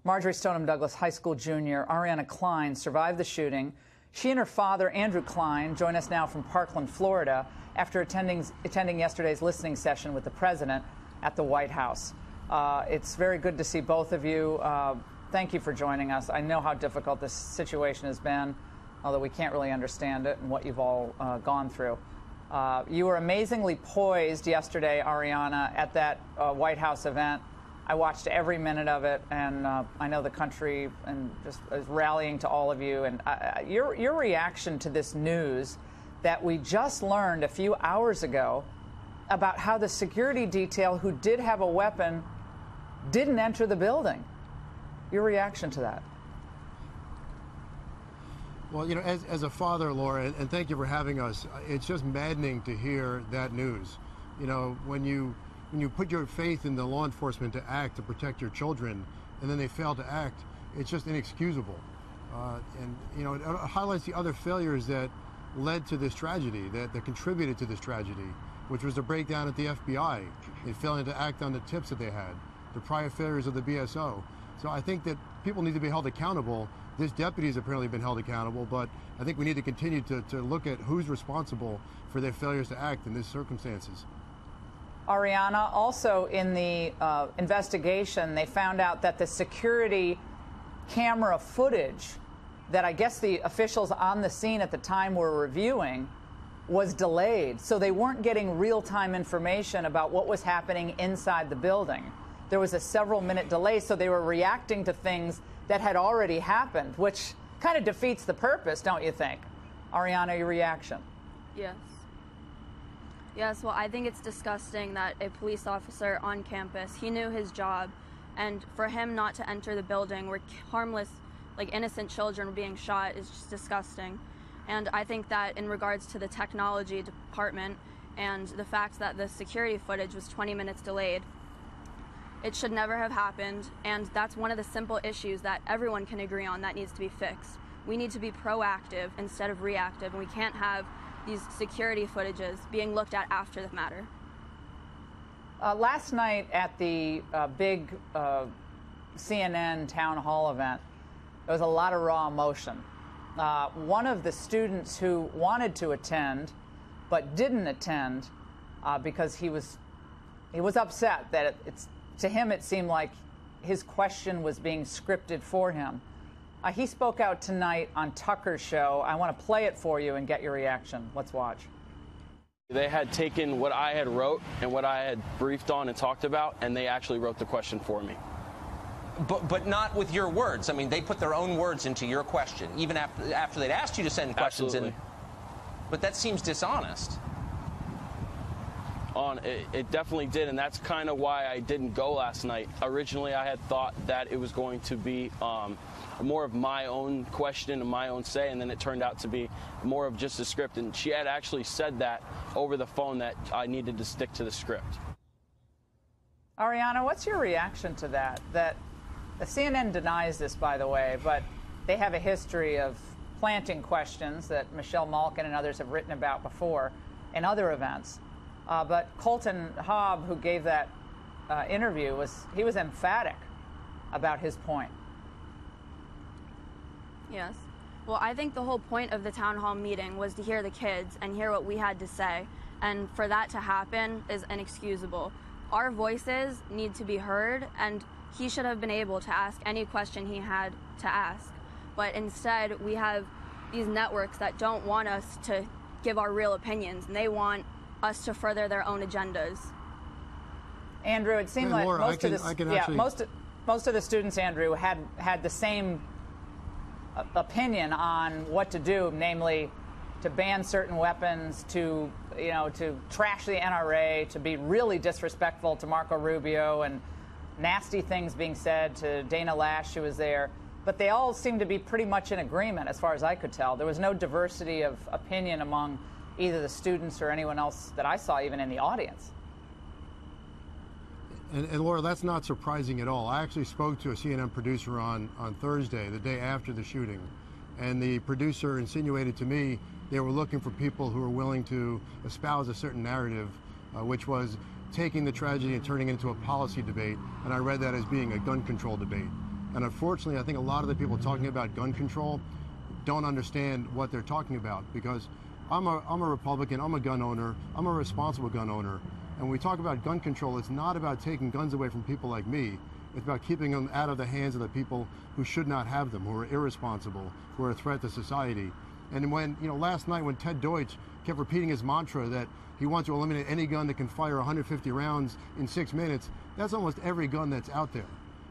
Marjory Stoneham Douglas High School junior Ariana Klein survived the shooting. She and her father, Andrew Klein, join us now from Parkland, Florida, after attending yesterday's listening session with the president at the White House. It's very good to see both of you. Thank you for joining us. I know how difficult this situation has been, although we can't really understand it and what you've all gone through. You were amazingly poised yesterday, Ariana, at that White House event. I watched every minute of it, and I know the country and just is rallying to all of you. And your reaction to this news that we just learned a few hours ago about how the security detail who did have a weapon didn't enter the building. Your reaction to that? Well, you know, as a father, Laura, and thank you for having us, it's just maddening to hear that news. You know, when you put your faith in the law enforcement to act to protect your children, and then they fail to act, it's just inexcusable. And, you know, it highlights the other failures that led to this tragedy, that contributed to this tragedy, which was the breakdown at the FBI and failing to act on the tips that they had, the prior failures of the BSO. So I think that people need to be held accountable. This deputy has apparently been held accountable, but I think we need to continue to look at who's responsible for their failures to act in these circumstances. Ariana, also in the investigation, they found out that the security camera footage that I guess the officials on the scene at the time were reviewing was delayed. So they weren't getting real-time information about what was happening inside the building. There was a several-minute delay, so they were reacting to things that had already happened, which kind of defeats the purpose, don't you think? Ariana, your reaction? Yes. Yes, well, I think it's disgusting that a police officer on campus, he knew his job, and for him not to enter the building where harmless, like innocent children were being shot is just disgusting. And I think that in regards to the technology department and the fact that the security footage was 20 minutes delayed, it should never have happened, and that's one of the simple issues that everyone can agree on that needs to be fixed. We need to be proactive instead of reactive, and we can't have these security footages being looked at after the matter. Last night at the big CNN town hall event, there was a lot of raw emotion. One of the students who wanted to attend but didn't attend because he was upset that to him it seemed like his question was being scripted for him. He spoke out tonight on Tucker's show. I want to play it for you and get your reaction. Let's watch. They had taken what I had wrote and what I had briefed on and talked about, and they actually wrote the question for me. But not with your words. I mean, they put their own words into your question, even after they'd asked you to send questions in. But that seems dishonest. It definitely did, and that's kind of why I didn't go last night. Originally, I had thought that it was going to be more of my own question and my own say, and then it turned out to be more of just a script. And she had actually said that over the phone that I needed to stick to the script. Ariana, what's your reaction to that? That the CNN denies this, by the way, but they have a history of planting questions that Michelle Malkin and others have written about before in other events. But Colton Hobb, who gave that interview, was emphatic about his point. Yes. Well, I think the whole point of the town hall meeting was to hear the kids and hear what we had to say. And for that to happen is inexcusable. Our voices need to be heard, and he should have been able to ask any question he had to ask. But instead, we have these networks that don't want us to give our real opinions, and they want us to further their own agendas. Andrew, it seemed like most of the students, Andrew, had the same opinion on what to do, namely to ban certain weapons, to trash the NRA, to be really disrespectful to Marco Rubio, and nasty things being said to Dana Lash, who was there. But they all seemed to be pretty much in agreement, as far as I could tell. There was no diversity of opinion among either the students or anyone else that I saw, even in the audience. And Laura, that's not surprising at all. I actually spoke to a CNN producer on Thursday, the day after the shooting, and the producer insinuated to me they were looking for people who were willing to espouse a certain narrative, which was taking the tragedy and turning it into a policy debate, and I read that as being a gun control debate. And unfortunately, I think a lot of the people talking about gun control don't understand what they're talking about, because I'm a Republican, I'm a gun owner, I'm a responsible gun owner. And when we talk about gun control, it's not about taking guns away from people like me. It's about keeping them out of the hands of the people who should not have them, who are irresponsible, who are a threat to society. And when, last night when Ted Deutsch kept repeating his mantra that he wants to eliminate any gun that can fire 150 rounds in 6 minutes, that's almost every gun that's out there.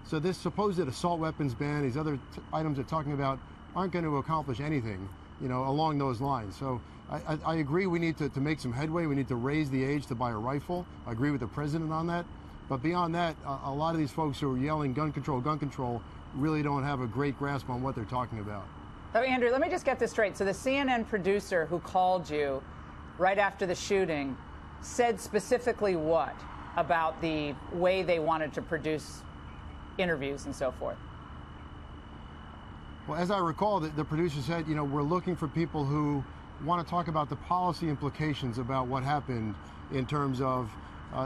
So this supposed assault weapons ban, these other items they're talking about, aren't going to accomplish anything, along those lines. So I agree we need to make some headway. We need to raise the age to buy a rifle. I agree with the president on that. But beyond that, a lot of these folks who are yelling gun control really don't have a great grasp on what they're talking about. So, Andrew, let me just get this straight. So the CNN producer who called you right after the shooting said specifically what about the way they wanted to produce interviews and so forth? Well, as I recall, the producer said, we're looking for people who want to talk about the policy implications about what happened in terms of,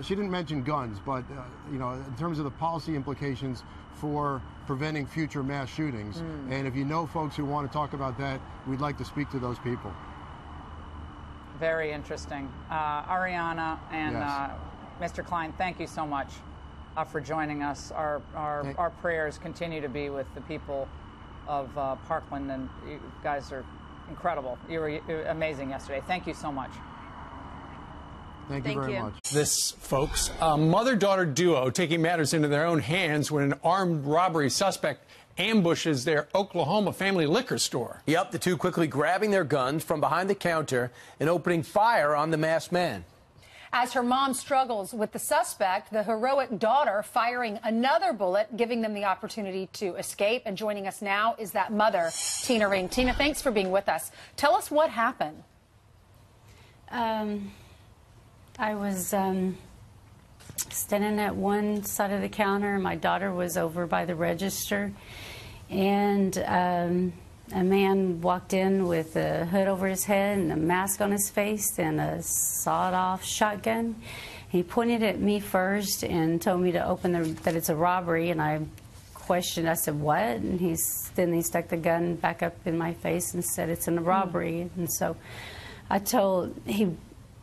she didn't mention guns, but, in terms of the policy implications for preventing future mass shootings. And if you know folks who want to talk about that, we'd like to speak to those people. Very interesting. Ariana and Yes. Mr. Kline, thank you so much for joining us. Our prayers continue to be with the people of Parkland, and you guys are incredible. You were amazing yesterday. Thank you so much. Thank you very much. This, folks, a mother-daughter duo taking matters into their own hands when an armed robbery suspect ambushes their Oklahoma family liquor store. Yep, the two quickly grabbing their guns from behind the counter and opening fire on the masked man. As her mom struggles with the suspect, the heroic daughter firing another bullet, giving them the opportunity to escape. And joining us now is that mother, Tina Ring. Tina, thanks for being with us. Tell us what happened. I was standing at one side of the counter. My daughter was over by the register, and a man walked in with a hood over his head and a mask on his face and a sawed-off shotgun. He pointed at me first and told me to open that it's a robbery, and I questioned. I said, "What?" And then he stuck the gun back up in my face and said it's a robbery. And so he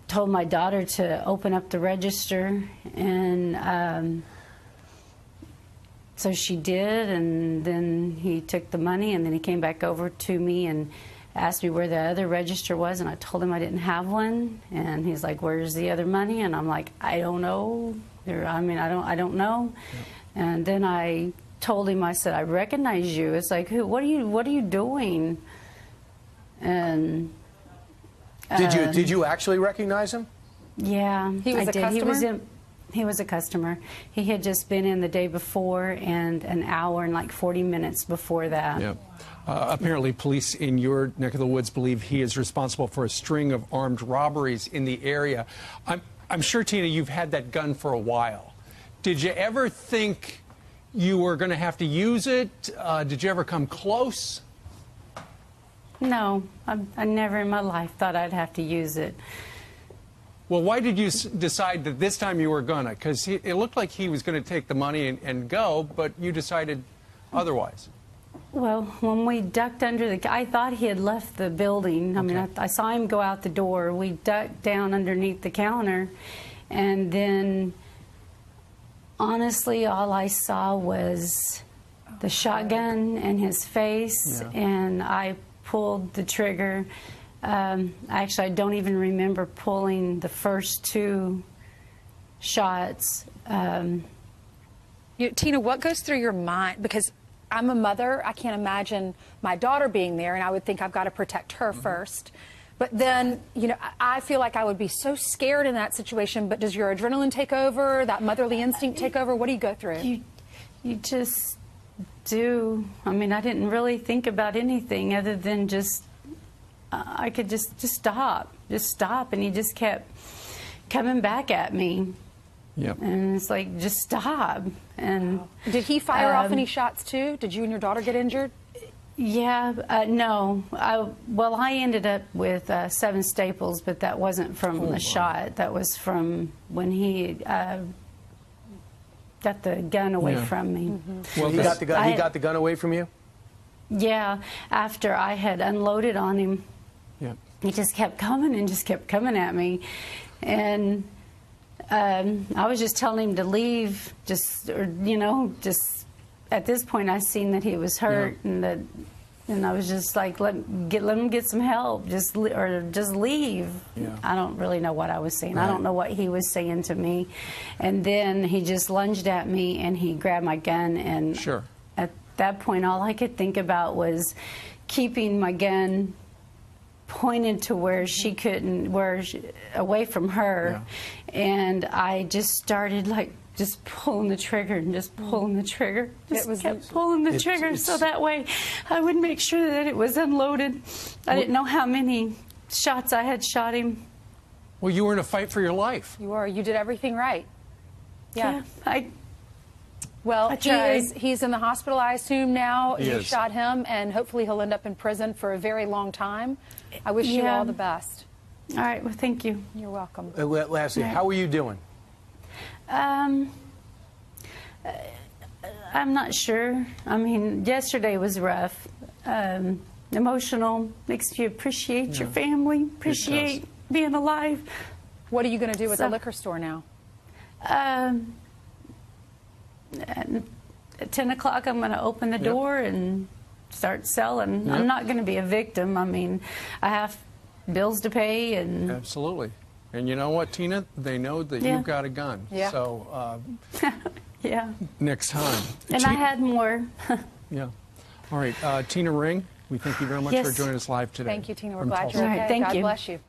told my daughter to open up the register, and so she did, and then he took the money, and then he came back over to me and asked me where the other register was, and I told him I didn't have one, and he's like, "Where's the other money?" And I'm like, "I don't know. I don't know." Yep. And then I told him, I said, "I recognize you." It's like, what are you doing? And Did you actually recognize him? He Yeah, was I a did. customer? He was a customer. He had just been in the day before and an hour and like 40 minutes before that. Yeah. Apparently, police in your neck of the woods believe he is responsible for a string of armed robberies in the area. I'm sure, Tina, you've had that gun for a while. Did you ever think you were going to have to use it? Did you ever come close? No, I never in my life thought I'd have to use it. Well, why did you decide that this time you were gonna? Because it looked like he was going to take the money and go, but you decided otherwise. Well, when we ducked under I thought he had left the building. I mean, I saw him go out the door. We ducked down underneath the counter, and then, honestly, all I saw was the shotgun and his face, and I pulled the trigger. Actually, I don't even remember pulling the first two shots. Tina, what goes through your mind? Because I'm a mother. I can't imagine my daughter being there, and I would think I've got to protect her first. But then, I feel like I would be so scared in that situation. But does your adrenaline take over, that motherly instinct take over? What do you go through? You just do. I mean, I didn't really think about anything other than just, I could just stop, and he just kept coming back at me. Yep. And it's like, just stop. And did he fire off any shots too? Did you and your daughter get injured? Yeah, no. Well, I ended up with 7 staples, but that wasn't from a shot. That was from when he got the gun away Yeah. from me. Well, he got the gun. He I- got the gun away from you. Yeah, after I had unloaded on him, Yeah. he just kept coming and just kept coming at me. And I was just telling him to leave, just at this point I seen that he was hurt, and I was just like, let him get some help, just leave. Yeah. I don't really know what I was saying. I don't know what he was saying to me. And then he just lunged at me and he grabbed my gun, and Sure. at that point all I could think about was keeping my gun pointed to where she couldn't, away from her. And I just started just pulling the trigger and just pulling the trigger. Just kept pulling the trigger so that way I would make sure that it was unloaded. I didn't know how many shots I had shot him. Well, you were in a fight for your life. You were. You did everything right. Yeah. Well, I tried. he's in the hospital, I assume, now. He You is. shot him, and hopefully he'll end up in prison for a very long time. I wish you all the best. All right, well, thank you. You're welcome. Lastly, how are you doing? I'm not sure. I mean, yesterday was rough. Emotional, makes you appreciate your family, appreciate being alive. What are you going to do with the So- liquor store now? At 10 o'clock, I'm going to open the door and start selling. Yep. I'm not going to be a victim. I mean, I have bills to pay, and Absolutely. And you know what, Tina? They know that Yeah. you've got a gun. Yeah. So yeah. next time. And I had more. Yeah. All right. Tina Ring, we thank you very much Yes. for joining us live today. Thank you, Tina. We're from glad Tulsa. you're All okay. right, thank God you. bless you.